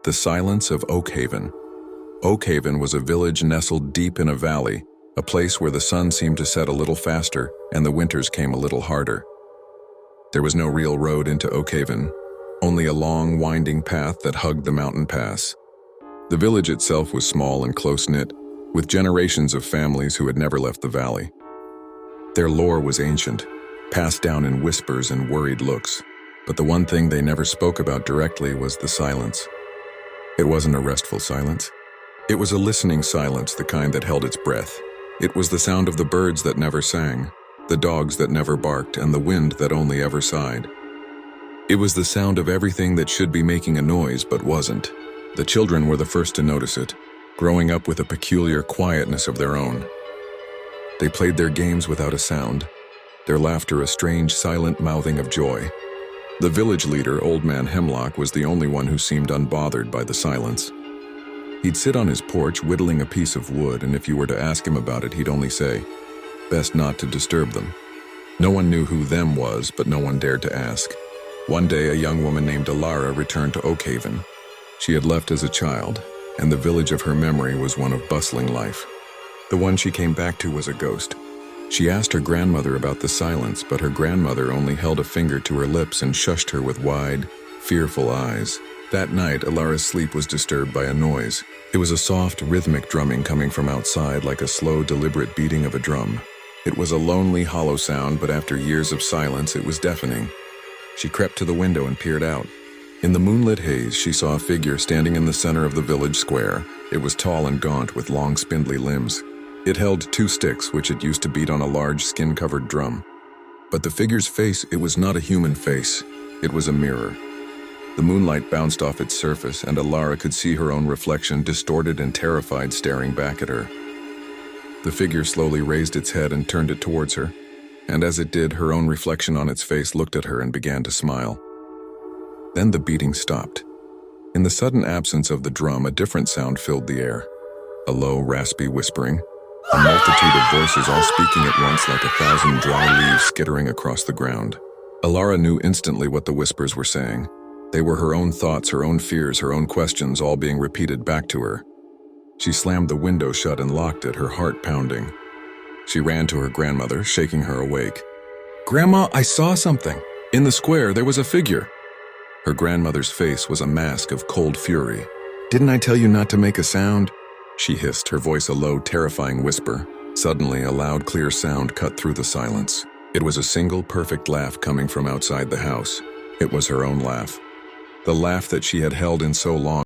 The silence of Oakhaven. Oakhaven was a village nestled deep in a valley, a place where the sun seemed to set a little faster and the winters came a little harder. There was no real road into Oakhaven, only a long, winding path that hugged the mountain pass. The village itself was small and close-knit, with generations of families who had never left the valley. Their lore was ancient, passed down in whispers and worried looks, but the one thing they never spoke about directly was the silence. It wasn't a restful silence. It was a listening silence, the kind that held its breath. It was the sound of the birds that never sang, the dogs that never barked, and the wind that only ever sighed. It was the sound of everything that should be making a noise but wasn't. The children were the first to notice it, growing up with a peculiar quietness of their own. They played their games without a sound, their laughter a strange, silent mouthing of joy. The village leader, Old Man Hemlock, was the only one who seemed unbothered by the silence. He'd sit on his porch whittling a piece of wood, and if you were to ask him about it, he'd only say, "Best not to disturb them." No one knew who them was, but no one dared to ask. One day, a young woman named Alara returned to Oakhaven. She had left as a child, and the village of her memory was one of bustling life. The one she came back to was a ghost. She asked her grandmother about the silence, but her grandmother only held a finger to her lips and shushed her with wide, fearful eyes. That night, Alara's sleep was disturbed by a noise. It was a soft, rhythmic drumming coming from outside, like a slow, deliberate beating of a drum. It was a lonely, hollow sound, but after years of silence, it was deafening. She crept to the window and peered out. In the moonlit haze, she saw a figure standing in the center of the village square. It was tall and gaunt, with long, spindly limbs. It held 2 sticks, which it used to beat on a large, skin-covered drum. But the figure's face, it was not a human face. It was a mirror. The moonlight bounced off its surface, and Alara could see her own reflection, distorted and terrified, staring back at her. The figure slowly raised its head and turned it towards her, and as it did, her own reflection on its face looked at her and began to smile. Then the beating stopped. In the sudden absence of the drum, a different sound filled the air. A low, raspy whispering. A multitude of voices all speaking at once like 1,000 dry leaves skittering across the ground. Alara knew instantly what the whispers were saying. They were her own thoughts, her own fears, her own questions, all being repeated back to her. She slammed the window shut and locked it, her heart pounding. She ran to her grandmother, shaking her awake. "Grandma, I saw something. In the square, there was a figure." Her grandmother's face was a mask of cold fury. "Didn't I tell you not to make a sound?" she hissed, her voice a low, terrifying whisper. Suddenly, a loud, clear sound cut through the silence. It was a single, perfect laugh coming from outside the house. It was her own laugh. The laugh that she had held in so long.